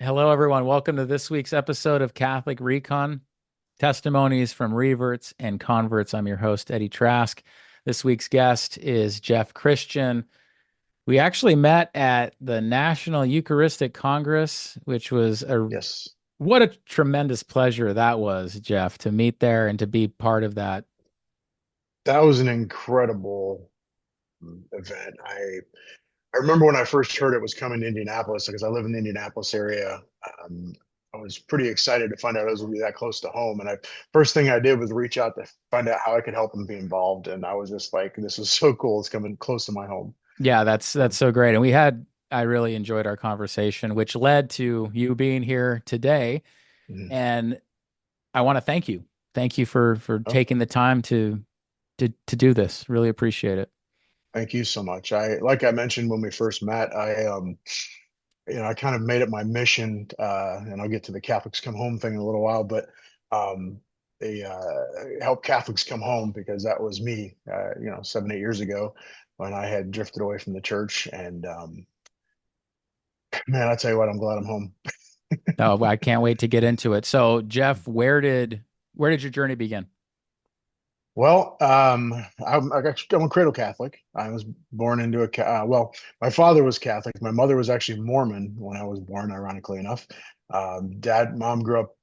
Hello, everyone. Welcome to this week's episode of Catholic ReCon, testimonies from reverts and converts. I'm your host, Eddie Trask. This week's guest is Jeff Christian. We actually met at the National Eucharistic Congress, which was Yes, what a tremendous pleasure that was, Jeff, to meet there and to be part of that. that was an incredible event. I remember when I first heard it was coming to Indianapolis because I live in the Indianapolis area. Um, I was pretty excited to find out it was going to be that close to home. And I first thing I did was reach out to find out how I could help them be involved. And I was just like, this is so cool. It's coming close to my home. Yeah, that's Um, so great. And I really enjoyed our conversation, which led to you being here today. mhm. And I want to thank you. Thank you for Oh, taking the time to do this. Really appreciate it. thank you so much. Like I mentioned when we first met, I kind of made it my mission, and I'll get to the Catholics come home thing in a little while, but um, they help Catholics come home because that was me, 7, 8 years ago when I had drifted away from the church. And man, I tell you what, I'm glad I'm home. Oh, I can't wait to get into it. So, Jeff, where did your journey begin? Well, I'm a cradle Catholic. I was born into well, my father was Catholic. My mother was actually Mormon when I was born, ironically enough. Mom grew up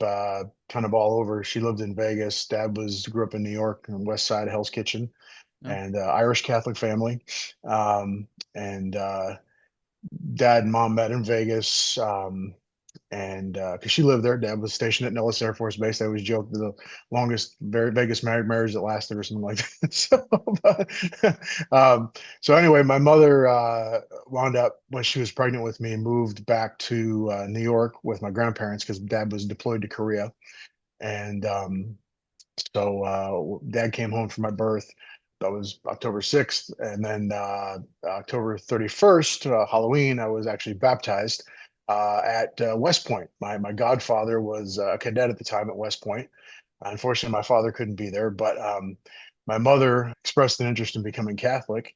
kind of all over. She lived in Vegas. Grew up in New York, on the west side of Hell's Kitchen, Oh, and Irish Catholic family. And Dad and mom met in Vegas. And because she lived there, Dad was stationed at Nellis Air Force Base. I always joked the longest Vegas marriage that lasted, or something like that. So anyway, my mother wound up when she was pregnant with me, moved back to New York with my grandparents because Dad was deployed to Korea, and Dad came home for my birth. That was October 6th, and then October 31st, Halloween, I was actually baptized at West Point. My godfather was a cadet at the time at West Point. Unfortunately, my father couldn't be there, but my mother expressed an interest in becoming Catholic,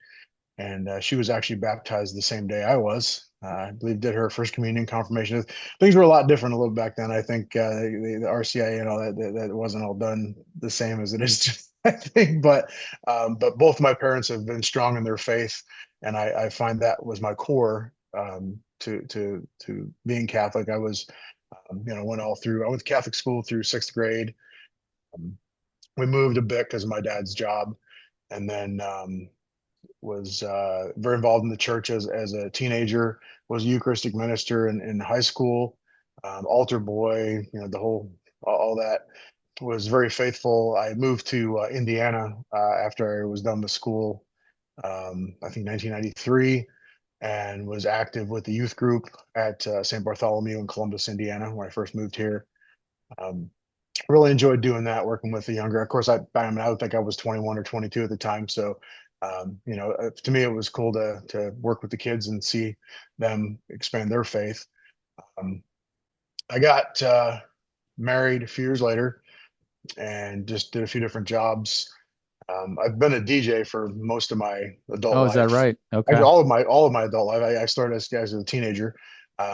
and she was actually baptized the same day I was. I believe did her first communion, confirmation. Things were a lot different a little back then. I think the RCIA and all that wasn't all done the same as it is. I think, but both my parents have been strong in their faith, and I find that was my core to being Catholic. I was went all through. I went to Catholic school through sixth grade. Um, we moved a bit because of my dad's job, and then was very involved in the church as a teenager, was a Eucharistic minister in high school, altar boy, all that. Was very faithful. I moved to Indiana after I was done with school, I think 1993, and was active with the youth group at St. Bartholomew in Columbus, Indiana, when I first moved here. Um, really enjoyed doing that, working with the younger. Of course, I don't think I was 21 or 22 at the time, so to me, it was cool to work with the kids and see them expand their faith. Um, I got married a few years later and just did a few different jobs. I've been a DJ for most of my adult oh, is that life. right? Actually, Okay. all of my adult life. I started as a teenager.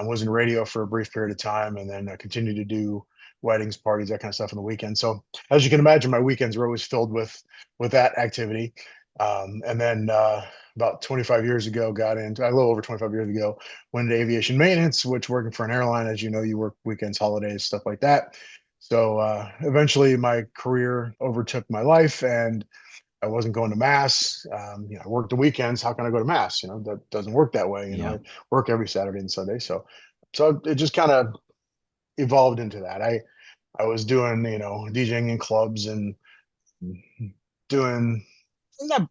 Was in radio for a brief period of time, and then continued to do weddings, parties, that kind of stuff on the weekend. So, as you can imagine, my weekends were always filled with that activity. And then about 25 years ago, got into a little over 25 years ago, went into aviation maintenance, which working for an airline, as you know, you work weekends, holidays, stuff like that. So eventually, my career overtook my life, and I wasn't going to mass. I worked the weekends. How can I go to mass? That doesn't work that way. Yeah. I work every Saturday and Sunday. So it just kind of evolved into that. I was doing, DJing in clubs and doing not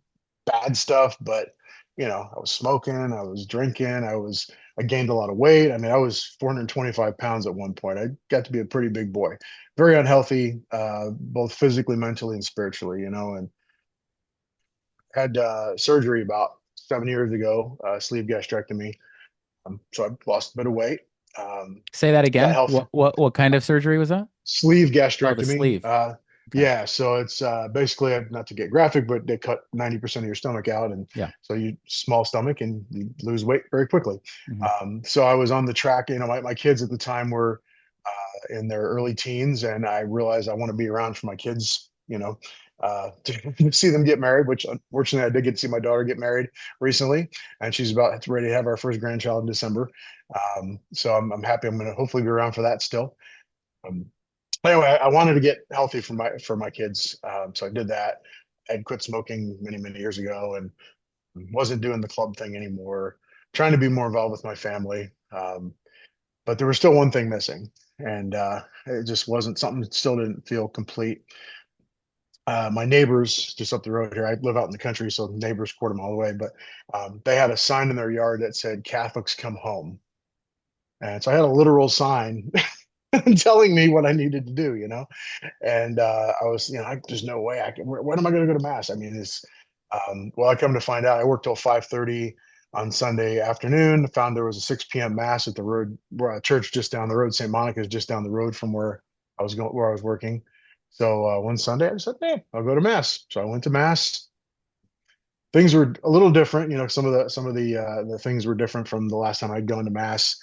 bad stuff, but I was smoking, I was drinking, I gained a lot of weight. I mean, I was 425 pounds at one point. I got to be a pretty big boy, very unhealthy, both physically, mentally, and spiritually, and had surgery about 7 years ago, sleeve gastrectomy. So I lost a bit of weight. Um, Say that got again. healthy. What kind of surgery was that? Sleeve Oh, the gastrectomy. sleeve. Okay. Yeah, so it's basically, not to get graphic, but they cut 90% of your stomach out, and Yeah. so you small stomach and you lose weight very quickly. Hmm. So I was on the track. My kids at the time were in their early teens, and I realized I want to be around for my kids. To see them get married, which unfortunately I did get to see my daughter get married recently, and she's about ready to have our first grandchild in December. So I'm happy. I'm going to hopefully be around for that still. Um, anyway, I wanted to get healthy for my kids, so I did that. I had quit smoking many years ago and wasn't doing the club thing anymore. Trying to be more involved with my family, but there was still one thing missing, and it just wasn't something that still didn't feel complete. My neighbors just up the road here, I live out in the country, so neighbors quarter mile away, but they had a sign in their yard that said "Catholics come home," and so I had a literal sign telling me what I needed to do. And I was, there's no way I can. When am I going to go to mass? I mean, well, I come to find out, I worked till 5:30 on Sunday afternoon. Found there was a 6 p.m. mass at the road church just down the road. St. Monica's just down the road from where I was working. So one Sunday, I said, "Hey, I'll go to mass." So I went to mass. Things were a little different. Some of the things were different from the last time I'd gone to mass.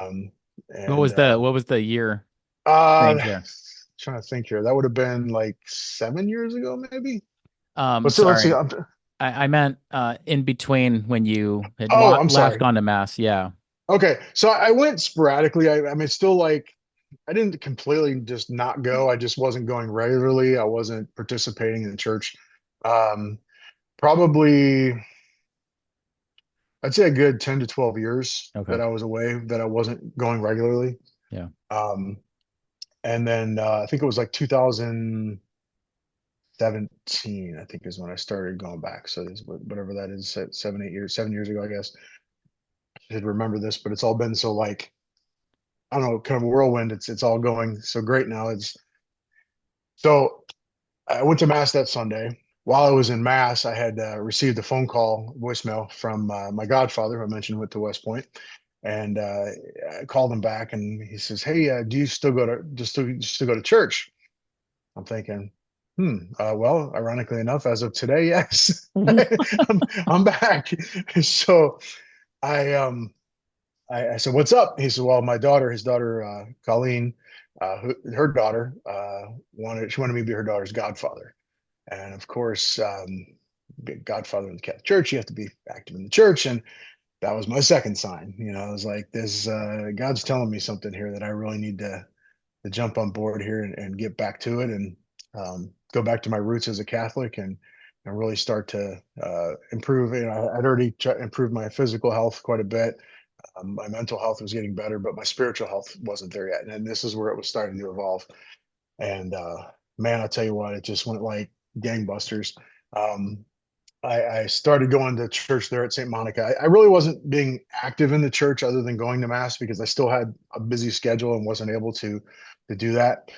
Um, What and was the year uh, range there? trying to think here. That would have been like 7 years ago, maybe. But still, let's see. Sorry. I meant in between when you had Oh, I'm last sorry. gone to mass. Yeah. Okay, so I went sporadically. I mean, still like I didn't completely just not go. I just wasn't going regularly. I wasn't participating in the church. Um, Probably, I'd say a good 10 to 12 years Okay. that I was away, that I wasn't going regularly. Yeah. Um, and then I think it was like 2017, I think is when I started going back. So whatever that is, 7 8 years, 7 years ago, I guess. I should remember this, but it's all been so like, I don't know, kind of a whirlwind. It's all going so great now. It's so I went to mass that Sunday. While I was in mass, I had received a phone call, voicemail from my godfather, who I mentioned went to West Point, and I called him back, and he says, "Hey, do you still go to still go to church?" I'm thinking, well, ironically enough, as of today, yes, I'm back. So I I said, "What's up?" He said, "Well, his daughter, Colleen, her daughter, wanted me to be her daughter's godfather, and of course, godfather in the Catholic Church, you have to be active in the church, and that was my second sign. I was like, "This, God's telling me something here that I really need to jump on board here and get back to it, and go back to my roots as a Catholic, and really start to improve." I'd already improved my physical health quite a bit. My mental health was getting better, but my spiritual health wasn't there yet. And this is where it was starting to evolve. And man, I'll tell you what, it just went like gangbusters. Um, I started going to church there at St. Monica. I really wasn't being active in the church other than going to mass because I still had a busy schedule and wasn't able to do that.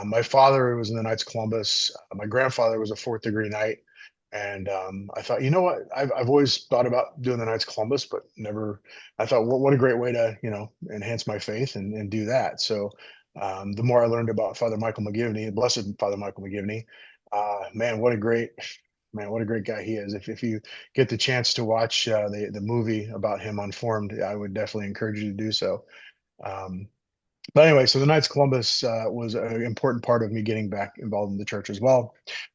My father was in the Knights of Columbus. My grandfather was a fourth degree knight. And I thought, you know what? I've always thought about doing the Knights of Columbus, but never. I thought, what a great way to enhance my faith and do that. So the more I learned about Father Michael McGivney, Blessed Father Michael McGivney, man, what a great guy he is. If you get the chance to watch the movie about him on Formed, I would definitely encourage you to do so. Um, but anyway, so the Knights of Columbus was an important part of me getting back involved in the church as well.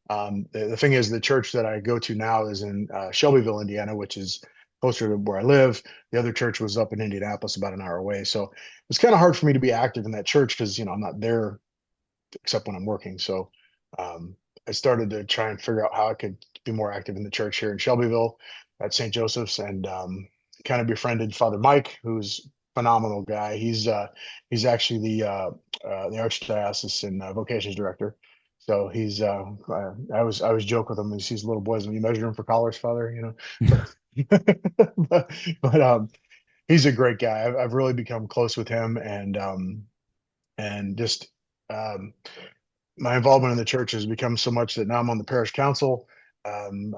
The thing is, the church that I go to now is in Shelbyville, Indiana, which is closer to where I live. The other church was up in Indianapolis, about an hour away. So it's kind of hard for me to be active in that church because I'm not there except when I'm working. So um, I started to try and figure out how I could be more active in the church here in Shelbyville at St. Joseph's, and kind of befriended Father Mike, who's a phenomenal guy. He's actually the archdiocese and vocations director. So I was joke with him and he's little boys when you measure him for collars, Father. But he's a great guy. I've really become close with him, and just um, my involvement in the church has become so much that now I'm on the parish council. I'm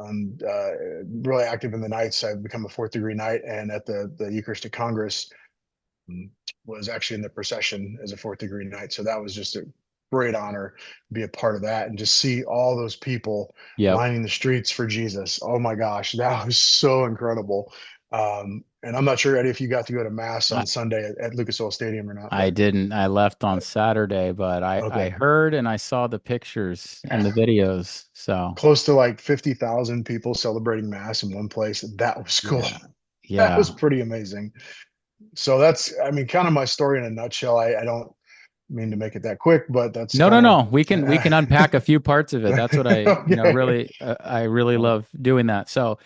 really active in the nights. I've become a fourth degree knight, and at the Eucharistic Congress, um, was actually in the procession as a fourth degree knight. So that was just great honor to be a part of that and just see all those people Yep. lining the streets for Jesus. Oh my gosh, that was so incredible. And I'm not sure, Eddie, if you got to go to mass I, on Sunday at Lucas Oil Stadium or not, I but didn't. I left on Saturday, but I okay. heard and I saw the pictures and the videos. So Close to like 50,000 people celebrating mass in one place. That was cool. yeah. That Yeah. was pretty amazing. So that's, I mean, kind of my story in a nutshell. I don't mean to make it that quick, but that's No, no, kind no. We can of unpack a few parts of it. That's what okay. I really Uh, love doing that. So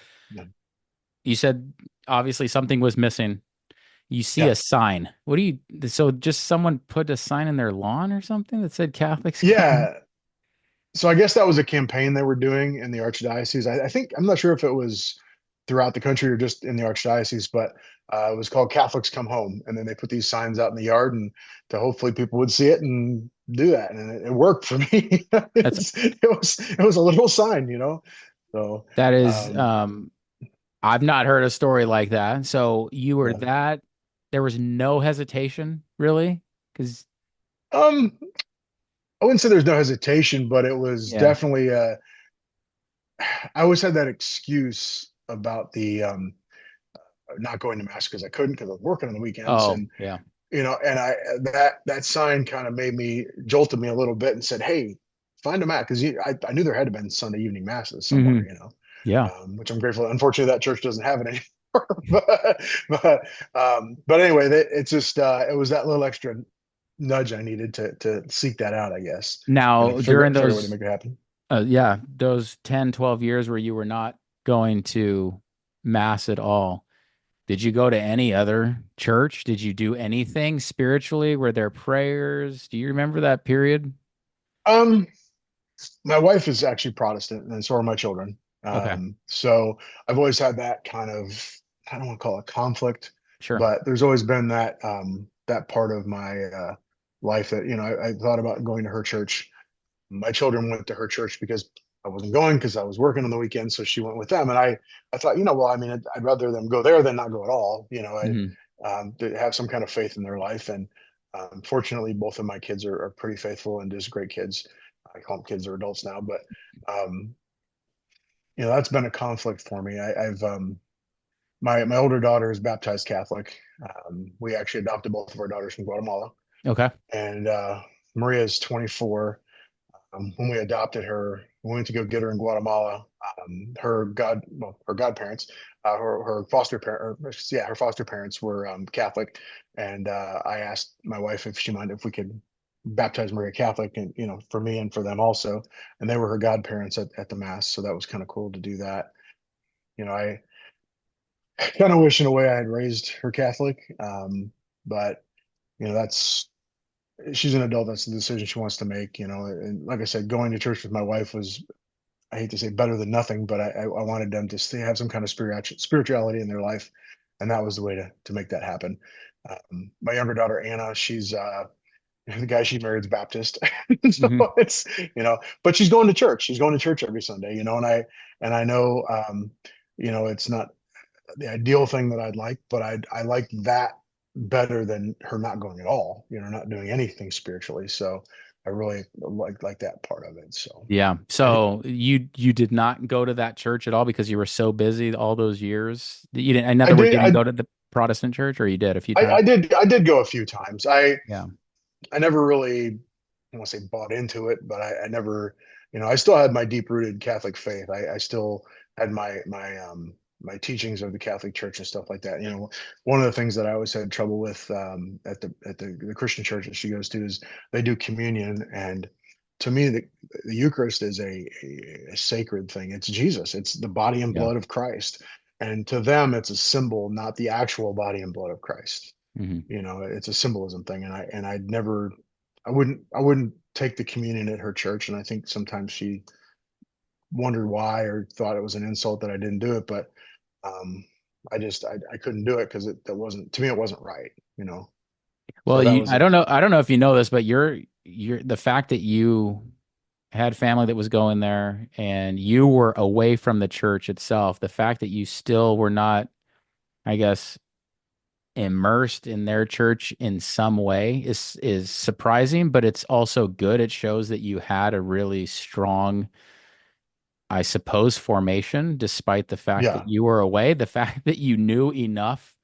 you said obviously something was missing. You see yeah. a sign. What do you, so just someone put a sign in their lawn or something that said Catholics come? Yeah. So I guess that was a campaign they were doing in the archdiocese. I think I'm not sure if it was throughout the country or just in the archdiocese, but it was called Catholics Come Home, and then they put these signs out in the yard, and to hopefully people would see it and do that, and it worked for me. That's, It was a little sign, you know. So that is, um, I've not heard a story like that. So you were yeah. that, there was no hesitation really? Because, Um, I wouldn't say there's no hesitation, but it was yeah. definitely I always had that excuse about the not going to mass because I couldn't because I was working on the weekends, Oh, and yeah. and I that sign kind of made me jolted me a little bit and said, "Hey, find a mass," because I knew there had to been Sunday evening masses somewhere, Hmm. Yeah. which I'm grateful. Unfortunately, that church doesn't have it anymore, but anyway, it's just it was that little extra nudge I needed to seek that out, I guess, and to Now, during figure a way to those, make it happen. yeah, those 10, 12 years where you were not going to mass at all, did you go to any other church? Did you do anything spiritually? Were there prayers? Do you remember that period? Um, my wife is actually Protestant, and so are my children. Okay, So I've always had that kind of, I don't want to call it conflict, sure. but there's always been that part of my life that, I thought about going to her church. My children went to her church because I wasn't going because I was working on the weekend, so she went with them. And I thought, well, I mean, I'd rather them go there than not go at all. Hmm. To have some kind of faith in their life. And fortunately, both of my kids are pretty faithful and just great kids. I call them kids; they're adults now, but um, that's been a conflict for me. I've my older daughter is baptized Catholic. We actually adopted both of our daughters from Guatemala, Okay, and Maria is 24. When we adopted her, we went to go get her in Guatemala. Her godparents, her foster parent, yeah, her foster parents were Catholic, and I asked my wife if she minded if we could baptize Maria Catholic, and for me and for them also, and they were her godparents at the mass, so that was kind of cool to do that. I kind of wish in a way I had raised her Catholic, but that's she's an adult. That's the decision she wants to make. And like I said, going to church with my wife was, I hate to say better than nothing, but I wanted them to have some kind of spirituality in their life, and that was the way to make that happen. My younger daughter Anna, she's the guy she married is Baptist, so hmm, it's but she's going to church. She's going to church every Sunday, and I know it's not the ideal thing that I'd like, but I like that better than her not going at all, not doing anything spiritually. So I really like that part of it. So yeah. and So you did not go to that church at all because you were so busy all those years. You didn't, in I other words, did you didn't go to the Protestant church, or you did a few times? I did go a few times. Yeah. I never really, I want to say bought into it, but I never, I still had my deep rooted Catholic faith. I still had my teachings of the Catholic Church and stuff like that. One of the things that I always had trouble with at the Christian church that she goes to is they do communion, and to me the Eucharist is a sacred thing. It's Jesus. It's the body and Yeah. blood of Christ, and to them it's a symbol, not the actual body and blood of Christ. Hmm. It's a symbolism thing, and I'd never, I wouldn't take the communion at her church, and I think sometimes she wondered why or thought it was an insult that I didn't do it, but um I couldn't do it because that wasn't, to me, it wasn't right. Well, So that you, was I a don't know. I don't know if you know this, but you're the fact that you had family that was going there and you were away from the church itself, the fact that you still were not, I guess, immersed in their church in some way is surprising, but it's also good. It shows that you had a really strong, I suppose, formation, despite the fact that Yeah. you were away. The fact that you knew enough,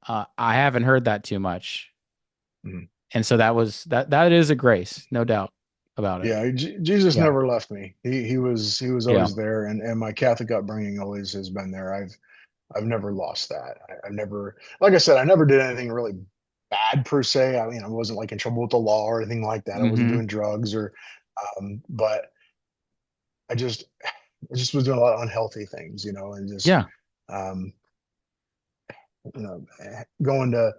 I haven't heard that too much. Mhm. And so that is a grace, no doubt about it. Yeah, Jesus Yeah. never left me. He was Yeah. always there, and my Catholic upbringing always has been there. I've never lost that. I've never, like I said, I never did anything really bad per se. I mean, I wasn't like in trouble with the law or anything like that. I wasn't Hmm. doing drugs or, but I just, I just was doing a lot of unhealthy things, and just, Yeah. um, going to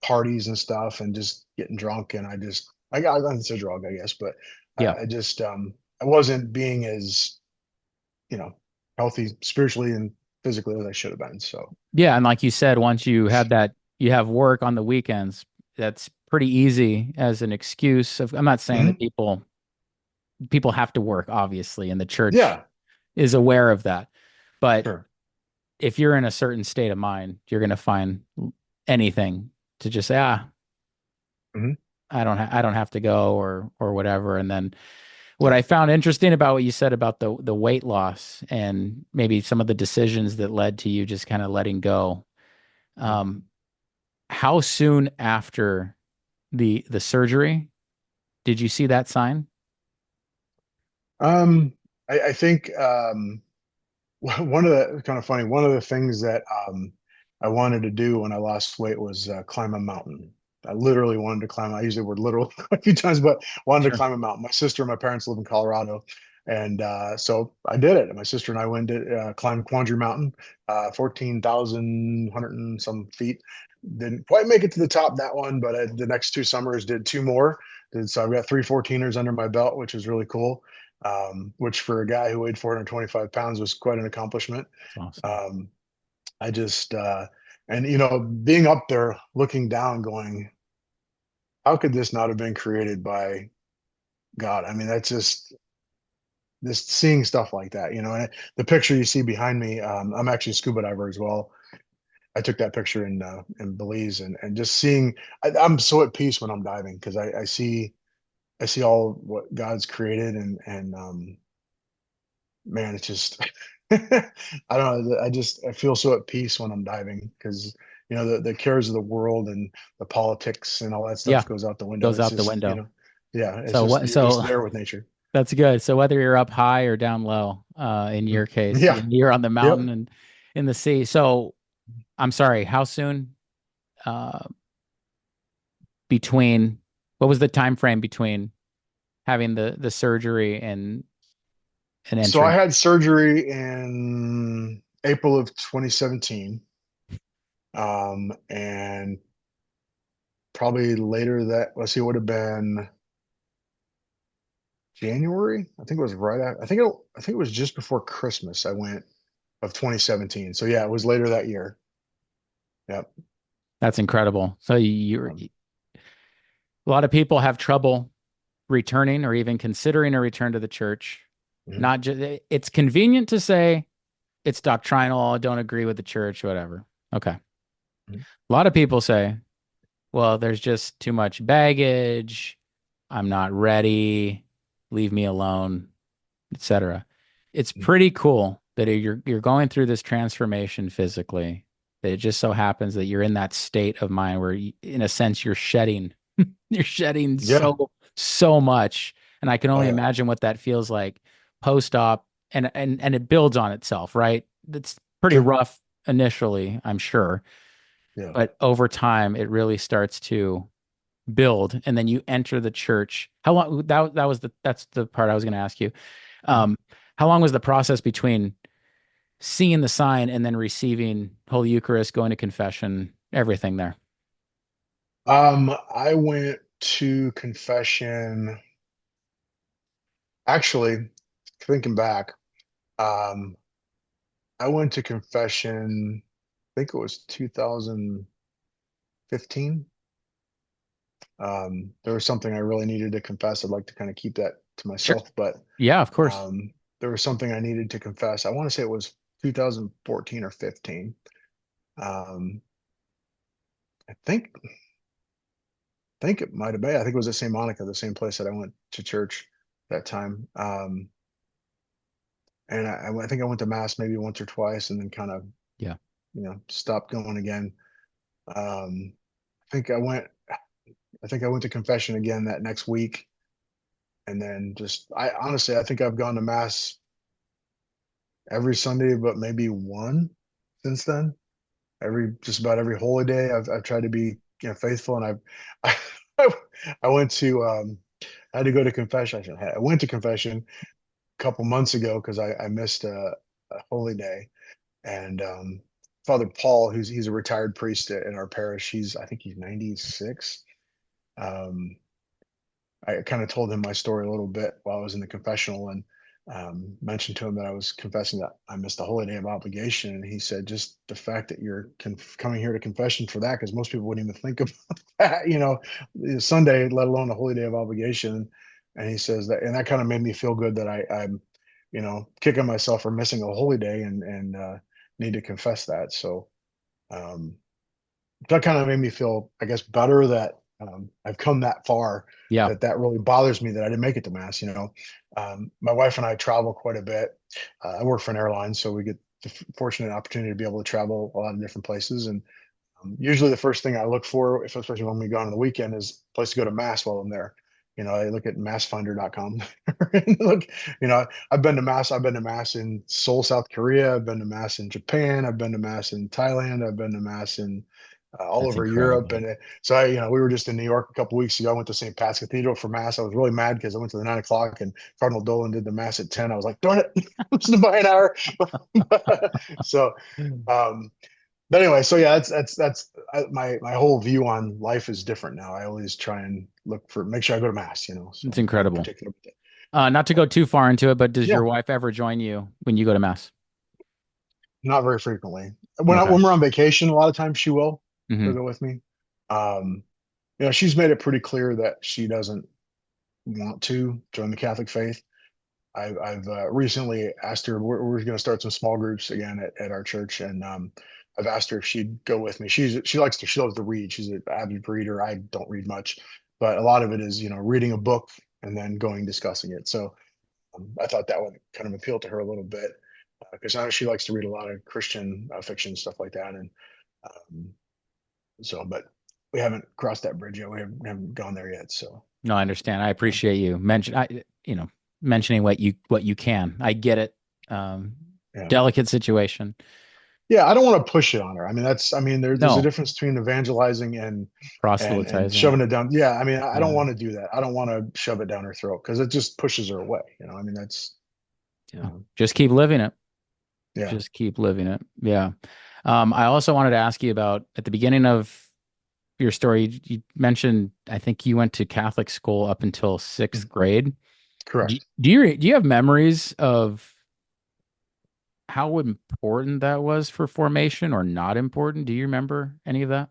parties and stuff and just getting drunk. And I got into a drug, I guess, but Yeah. I just, I wasn't being as, you know, healthy spiritually and physically as I should have been. So, Yeah. And like you said, once you have that, you have work on the weekends, that's pretty easy as an excuse of, I'm not saying that mhm. people have to work, obviously, and the church Yeah, is aware of that. But sure. if you're in a certain state of mind, you're going to find anything to just say, Mhm. I don't have to go or whatever. And then what Yeah. I found interesting about what you said about the weight loss and maybe some of the decisions that led to you just kind of letting go. Mhm. Um, how soon after the surgery did you see that sign? Um, I think one of the kind of funny, one of the things that I wanted to do when I lost weight was climb a mountain. I literally wanted to climb. I use the word literal a few times, but wanted to Sure. climb a mountain. My sister and my parents live in Colorado, and so I did it. My sister and I went to climb Quandary Mountain, 14,100 and some feet. Didn't quite make it to the top that one, but the next 2 summers did two more. So I've got three 14ers under my belt, which is really cool. Which for a guy who weighed 425 pounds was quite an accomplishment. That's awesome. Um, I just, and being up there looking down, going, how could this not have been created by God? I mean, that's just seeing stuff like that, and the picture you see behind me, I'm actually a scuba diver as well. I took that picture in Belize, and just seeing, I'm so at peace when I'm diving because I see all what God's created, and man, it's just I don't know. I feel so at peace when I'm diving because the cares of the world and the politics and all that Yeah, stuff goes out the window. goes It's out the just window. yeah, it's So just what? you're just So there with nature. that's good. So whether you're up high or down low, in Mm. your case, Yeah. you're on the Yep. mountain and in the sea. So I'm sorry, how soon uh, between what was the time frame between having the surgery and So I entering? had surgery in April of 2017, and probably later that let's see, it would have been January. I think it was right at. I think it was just before Christmas. I went of 2017. So yeah, it was later that year. Yep. That's incredible. So you're Um, a lot of people have trouble returning or even considering a return to the church. mhm, Not just it's convenient to say it's doctrinal, I don't agree with the church, whatever. Okay. mhm. A lot of people say, well, there's just too much baggage. I'm not ready. Leave me alone, etc. It's pretty cool that you're going through this transformation physically. That it just so happens that you're in that state of mind where, in a sense, you're shedding Yeah. so much, and I can Oh only yeah. imagine what that feels like post-op, and it builds on itself, right? It's pretty Sure. rough initially, I'm sure, Yeah. but over time, it really starts to build, and then you enter the church. How long that's the part I was going to ask you. Mhm. Um, how long was the process between seeing the sign and then receiving Holy Eucharist, going to confession, everything there? I went to confession. Actually, thinking back, um, I went to confession. I think it was 2015. There was something I really needed to confess. I'd like to kind of keep that to Sure. myself, but Yeah, of course. um, there was something I needed to confess. I want to say it was 2014 or 15. Um, I think it might have been. I think it was at St. Monica, the same place that I went to church that time. And I think I went to mass maybe once or twice, and then kind of Yeah. stopped going again. Um, I think I went. I think I went to confession again that next week, and then just I honestly I think I've gone to mass every Sunday, but maybe one since then. Just about every holy day, I've tried to be faithful, and I, I went to I had to go to confession. I went to confession a couple months ago because I missed a holy day, and Father Paul, he's a retired priest in our parish. I think he's 96. Um, I kind of told him my story a little bit while I was in the confessional, and mentioned to him that I was confessing that I missed a holy day of obligation. And he said, just the fact that you're coming here to confession for that, because most people wouldn't even think about that, Sunday, let alone a holy day of obligation. And he says that, and that kind of made me feel good that I'm, kicking myself for missing a holy day and need to confess that. So um, that kind of made me feel, I guess, better that I've come that far, Yeah. that really bothers me that I didn't make it to mass. My wife and I travel quite a bit. I work for an airline, so we get the fortunate opportunity to be able to travel a lot of different places. And usually the first thing I look for, especially when we go on the weekend, is a place to go to mass while I'm there. I look at massfinder.com. Look, I've been to mass in Seoul, South Korea. I've been to mass in Japan. I've been to mass in Thailand. I've been to mass in all That's over Europe. incredible. And so we were just in New York a couple weeks ago. I went to St. Pat's Cathedral for mass. I was really mad because I went to the 9 o'clock and Cardinal Dolan did the mass at 10. I was like, darn it, I'm just by an hour. So, um, but anyway, so yeah, that's my whole view on life is different now. I always try and make sure I go to mass, It's so on a incredible. particular day. Not to go too far into it, but does Yeah, your wife ever join you when you go to mass? not very frequently. When Okay. when we're on vacation, a lot of times she'll Hmm. go with me. Um, she's made it pretty clear that she doesn't want to join the Catholic faith. I've recently asked her. We're going to start some small groups again at our church, and I've asked her if she'd go with me. She loves to read. She's an avid reader. I don't read much, but a lot of it is reading a book and then going discussing it. So I thought that would kind of appeal to her a little bit because I know she likes to read a lot of Christian fiction stuff like that, and um, but we haven't crossed that bridge yet. We haven't gone there yet. So No, I understand. I um, appreciate you mentioning what you can. I get it. Um, yeah. Delicate situation. Yeah, I don't want to push it on her. There's a No, difference between evangelizing and proselytizing. shoving it down. Yeah, I don't Yeah. want to do that. I don't want to shove it down her throat because it just pushes her away. That's Yeah. uh, Just keep living it. yeah. Just keep living it. Yeah. I also wanted to ask you about at the beginning of your story, you mentioned, I think you went to Catholic school up until sixth Mm, grade. Do, correct. do you have memories of how important that was for formation or not important? Do you remember any of that?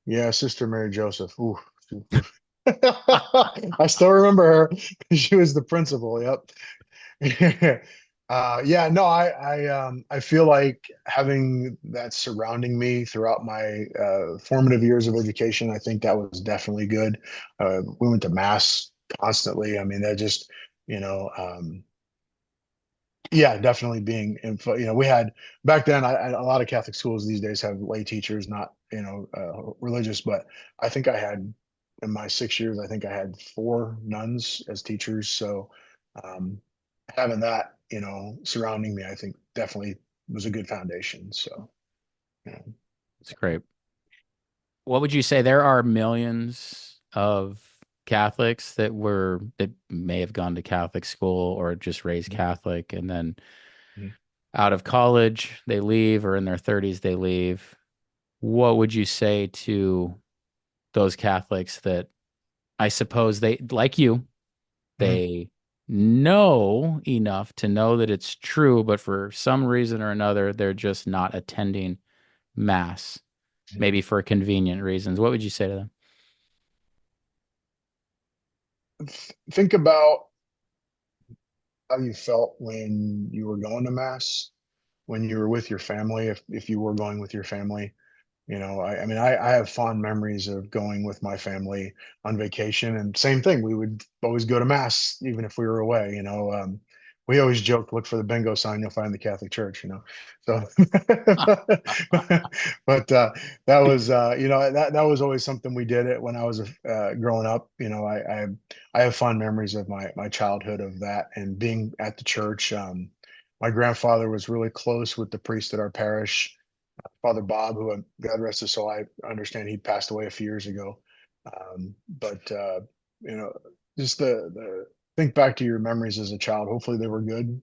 Yeah, Sister Mary Joseph. Ooh, ooh, ooh. I still remember her. She was the principal. Yep. Yeah, no, I feel like having that surrounding me throughout my formative years of education, I think that was definitely good. We went to mass constantly. That just, you know, yeah, definitely being info. We had back then. A lot of Catholic schools these days have lay teachers, not religious. But I think I had in my 6 years, I think I had four nuns as teachers. So um, having that, surrounding me, I think definitely was a good foundation. So yeah, It's great. What would you say? There are millions of Catholics that may have gone to Catholic school or just raised Catholic, and then Mhm. out of college they leave, or in their 30s they leave. What would you say to those Catholics that I suppose they, like you, Mhm. they know enough to know that it's true, but for some reason or another, they're just not attending mass, maybe for convenient reasons. What would you say to them? Think about how you felt when you were going to mass, when you were with your family, if you were going with your family. I mean, I have fond memories of going with my family on vacation, and same thing. We would always go to mass, even if we were away. We always joke, look for the bingo sign, you'll find the Catholic Church. So, but that was, that was always something we did it when I was growing up. I have fond memories of my childhood of that and being at the church. My grandfather was really close with the priest at our parish, Father Bob, who God rest his soul. I understand he passed away a few years ago. But you know, just the think back to your memories as a child. Hopefully they were good.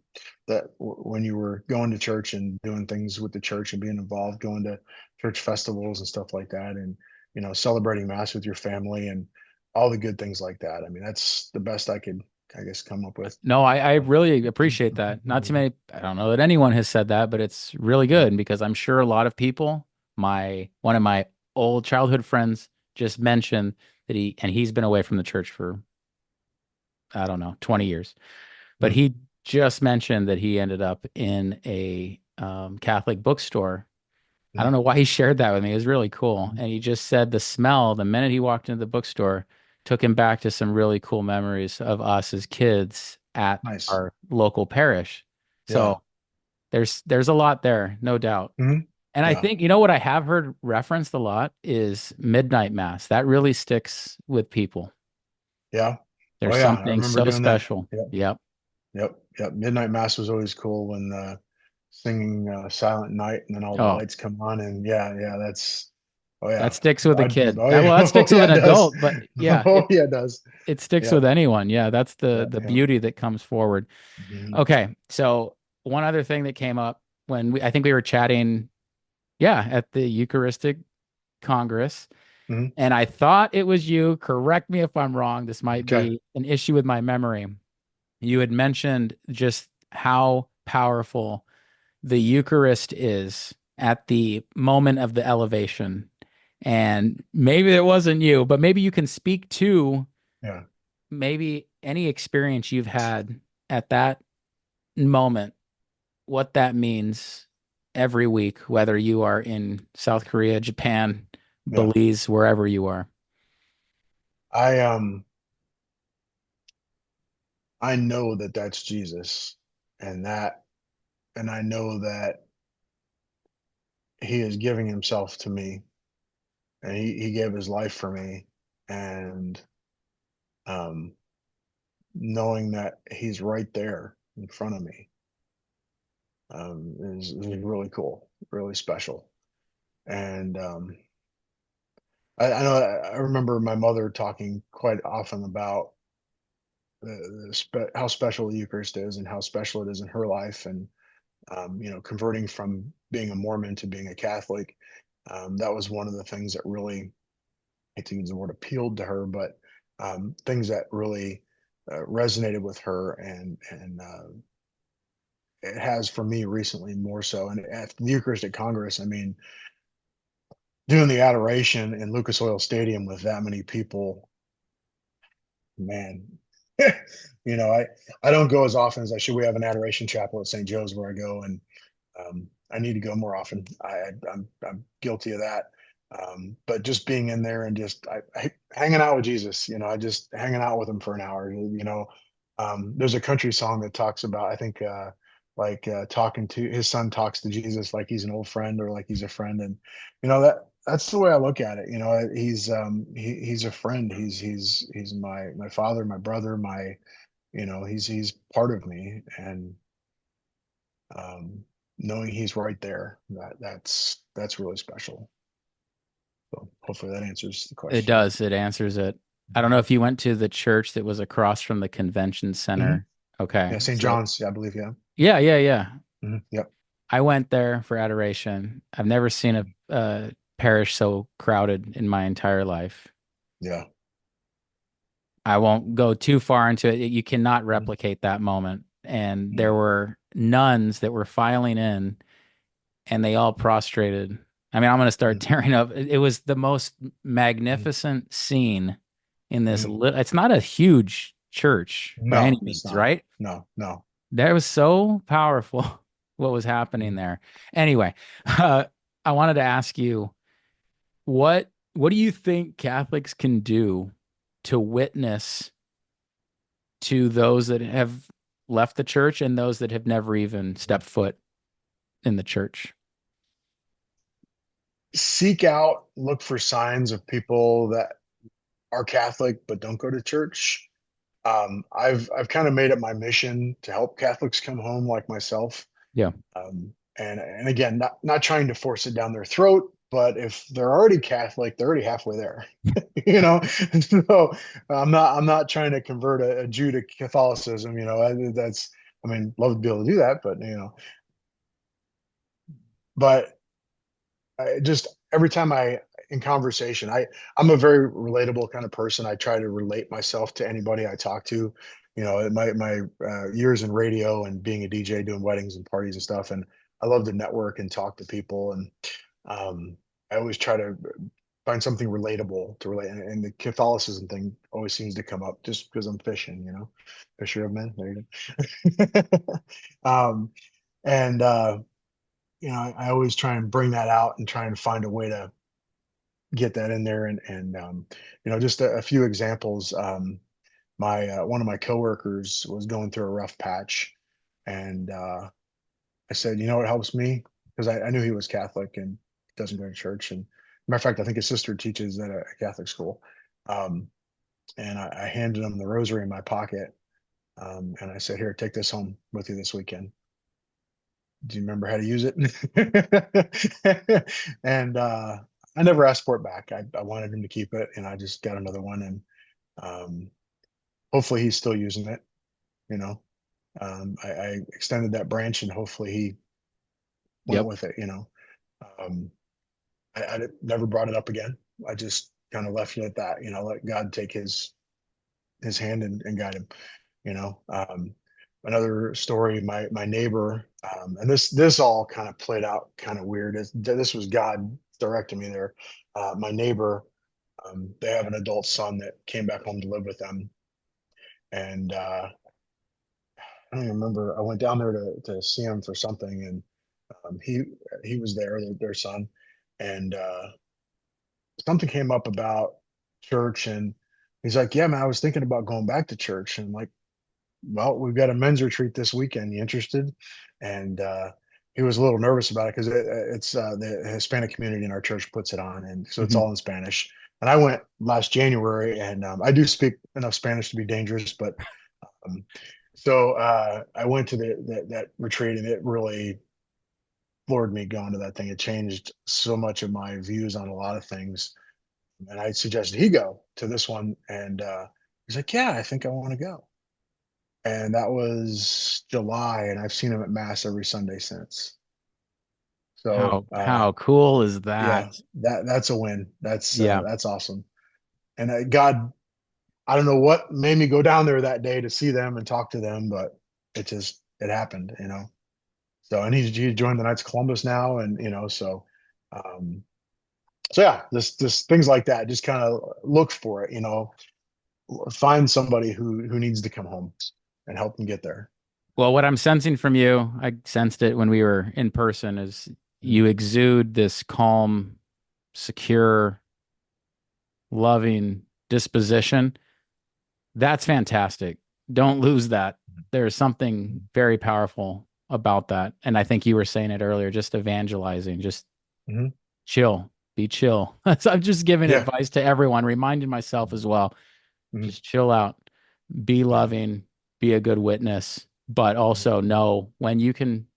When you were going to church and doing things with the church and being involved, going to church festivals and stuff like that, and celebrating mass with your family and all the good things like that. I mean, that's the best I could, I guess, come up with. No, I really appreciate that. Not too many, I don't know that anyone has said that, but it's really good because I'm sure a lot of people, one of my old childhood friends just mentioned that he's been away from the church for, I don't know, 20 years, but Mm, he just mentioned that he ended up in a Catholic bookstore. I mm, don't know why he shared that with me. It was really cool. mm. And he just said the smell, the minute he walked into the bookstore, took him back to some really cool memories of us as kids at Nice. our local parish. Yeah. So there's a lot there, no doubt. Mhm. And I Yeah. think, what I have heard referenced a lot is midnight mass. That really sticks with people. Yeah. Oh There's yeah. I something remember so doing that. special. Yep. Yep. Yep. Yep. Midnight mass was always cool when singing Silent Night and then all the Oh, lights come on and yeah, that's oh that yeah. sticks with a I, kid. oh That yeah. well, that Oh sticks with yeah, an it does. adult, but yeah, Oh yeah, it does. it sticks Yep. with anyone. Yeah, that's the Yep. the Yep. beauty that comes forward. Mhm. Okay, so one other thing that came up when I think we were chatting, yeah, at the Eucharistic Congress, Mhm. and I thought it was you. Correct me if I'm wrong. This might Okay. be an issue with my memory. You had mentioned just how powerful the Eucharist is at the moment of the elevation. And maybe it wasn't you, but maybe you can speak to Yeah. maybe any experience you've had at that moment, what that means every week, whether you are in South Korea, Japan, Yeah. Belize, wherever you are. I I know that that's Jesus and I know that he is giving himself to me and he gave his life for me and um knowing that he's right there in front of me is really cool, really special. And I know I remember my mother talking quite often about how special the Eucharist is and how special it is in her life. And converting from being a Mormon to being a Catholic, that was one of the things that really, I hate to use the word appealed to her, but things that really resonated with her and it has for me recently more so. And at the Eucharistic Congress, I mean, doing the adoration in Lucas Oil Stadium with that many people, man, I don't go as often as I should. We have an adoration chapel at St. Joe's where I go, and I need to go more often. I'm guilty of that. But just being in there and just hanging out with Jesus, I just hanging out with him for an hour. There's a country song that talks about, I think, talking to his son talks to Jesus like he's an old friend or like he's a friend, and that's the way I look at it. He's a friend. He's my father, my brother, he's part of me, and um, knowing he's right there, that's really special. So hopefully that answers the It question. does. It answers it. I don't know if you went to the church that was across from the convention Hmm. center. Okay. Yeah, St. So, John's, yeah, I believe, yeah. yeah, yeah, yeah. Yep. I went there for adoration. I've never seen a parish so crowded in my entire life. Yeah. I won't go too far into it. You cannot Mhm. replicate that moment. And there Mhm. were nuns that were filing in and they all prostrated. I mean, I'm going to start Mhm. tearing up. It was the most Mhm. magnificent scene in this. Mhm. It's not a huge church by any No, it's means, not. right? No, no. That was so powerful what was happening Mhm. there. Anyway, uh, I wanted to ask you, what do you think Catholics can do to witness to those that have left the church and those that have never even stepped foot in the church? Seek out, look for signs of people that are Catholic but don't go to church. I've kind of made it my mission to help Catholics come home like myself. Yeah. And again, not trying to force it down their throat, but if they're already Catholic, they're already halfway there, you know. So I'm not trying to convert a Jew to Catholicism, you know. That's I mean, love to be able to do that, but you know, but I just every time I in conversation, I'm a very relatable kind of person. I try to relate myself to anybody I talk to. You know, my years in radio and being a DJ, doing weddings and parties and stuff, and I love to network and talk to people. And um, I always try to find something relatable to relate. And the Catholicism thing always seems to come up just because I'm fishing. You know, fisher of men. There you go. And you know, I always try and bring that out and try and find a way to get that in there. And you know, just a few examples. My one of my coworkers was going through a rough patch, and I said, you know what helps me? Because I knew he was Catholic and doesn't go to church. And matter of fact, I think his sister teaches at a Catholic school. Um, and I handed him the rosary in my pocket. And I said, here, take this home with you this weekend. Do you remember how to use it? And I never asked for it back. I wanted him to keep it, and I just got another one. And um, hopefully he's still using it. You know, I extended that branch, and hopefully he went Yep. with it. You know, um, I never brought it up again. I just kind of left it at that. You know, let God take his hand and guide him. You know, another story. My neighbor, and this all kind of played out kind of weird. This was God directing me there. My neighbor, they have an adult son that came back home to live with them, and I don't even remember. I went down there to see him for something, and he was there, their son, and something came up about church, and he's like, "Yeah, man, I was thinking about going back to church." And I'm like, well, we've got a men's retreat this weekend. You interested? And he was a little nervous about it because it's the Hispanic community in our church puts it on, and so it's Hmm. all in Spanish. And I went last January, and I do speak enough Spanish to be dangerous, but um, so I went to that retreat, and it really floored me going to that thing. It changed so much of my views on a lot of things. And I suggested he go to this one, and he's like, "Yeah, I think I want to go." And that was July, and I've seen him at mass every Sunday since. So How cool is yeah, that? that's a win. Yeah. That's awesome. And God, I don't know what made me go down there that day to see them and talk to them, but it happened, you know. So and he joined the Knights of Columbus now, and you know, um, so yeah, this things like that. Just kind of look for it, you know, find somebody who needs to come home and help them get there. Well, what I'm sensing from you, I sensed it when we were in person, is Mhm. you exude this calm, secure, loving disposition. That's fantastic. Don't lose that. There's something very powerful about that. And I think you were saying it earlier, just evangelizing, just Mhm. chill, be chill. So I'm just giving Yeah. advice to everyone, reminding myself as well. Mhm. Just chill out, be Yeah. loving, be a good witness, but also know when you can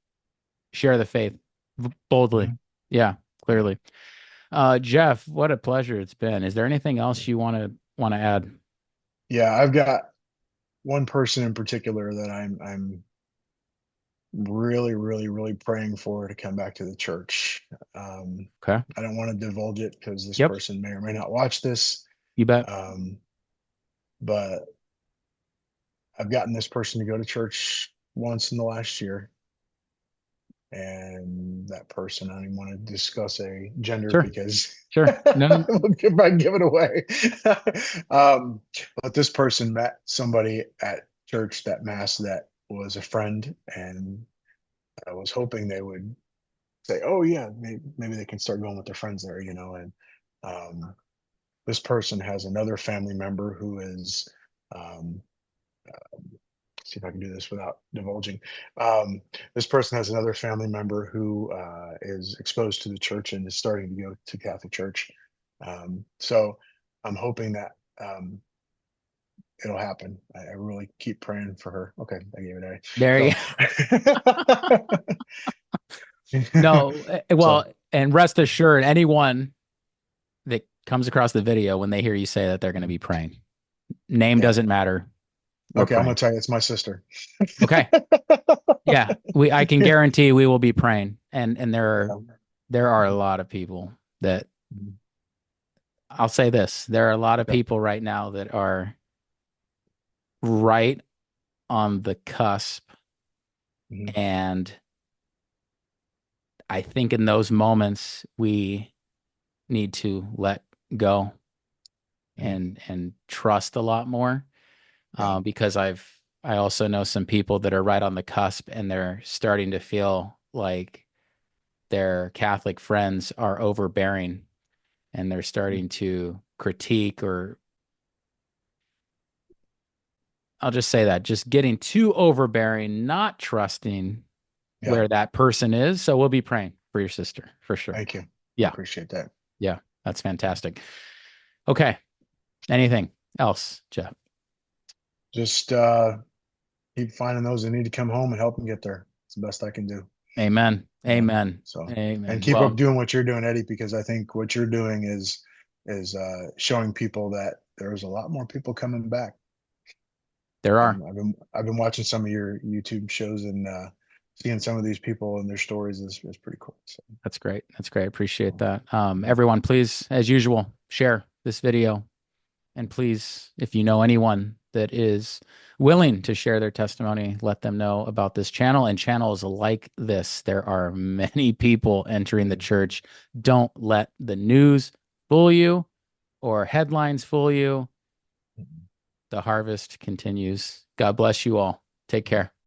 share the faith boldly. Mhm. Yeah, Yeah. clearly. Jeff, what a pleasure it's been. Is there anything else you want to add? Yeah, I've got one person in particular that I'm really, really, really praying for to come back to the church. Um, Okay. I don't want to divulge it because this Yep. person may or may not watch this. You bet. Um, but I've gotten this person to go to church once in the last year, and that person, I don't even want to discuss a gender Sure. because Sure. No, no. if I give it away. um, but this person met somebody at church that mass that was a friend, and I was hoping they would say, "Oh yeah, maybe they can start going with their friends there," you know. And Um, this person has another family member who is, um, see if I can do this without divulging. This person has another family member who is exposed to the church and is starting to go to Catholic Church. So I'm hoping that it'll happen. I really keep praying for her. Okay, I gave it There you a so. No, So well, and rest assured, anyone that comes across the video when they hear you say that, they're going to be praying. Name yeah. doesn't matter. We're Okay, I'm gonna praying. tell you, it's my sister. Okay. Yeah, I can guarantee we will be praying. And Yeah. there are a lot of people that I'll say this. There are a lot of Yep. people right now that are right on the cusp. Mhm. And I think in those moments we need to let go Mhm. and trust a lot more. Yeah. Because I also know some people that are right on the cusp and they're starting to feel like their Catholic friends are overbearing and they're Mhm. starting to critique, or I'll just say that, just getting too overbearing, not trusting Yeah. where that person is. So we'll be praying for your sister for sure. Thank you. I Yeah. appreciate that. Yeah. That's fantastic. Okay. Anything else, Jeff? Just keep finding those that need to come home and help them get there. It's the best I can do. Amen. Amen. So, and Amen. keep up Well, doing what you're doing, Eddie, because I think what you're doing is showing people that there's a lot more people coming back. there are. I've been watching some of your YouTube shows and seeing some of these people and their stories is pretty cool. So, That's great. That's great. Appreciate that. yeah. Everyone, please, as usual, share this video. And please, if you know anyone that is willing to share their testimony, let them know about this channel and channels like this. There are many people entering the Mhm. church. Don't let the news fool you or headlines fool you. The harvest continues. God bless you all. Take care.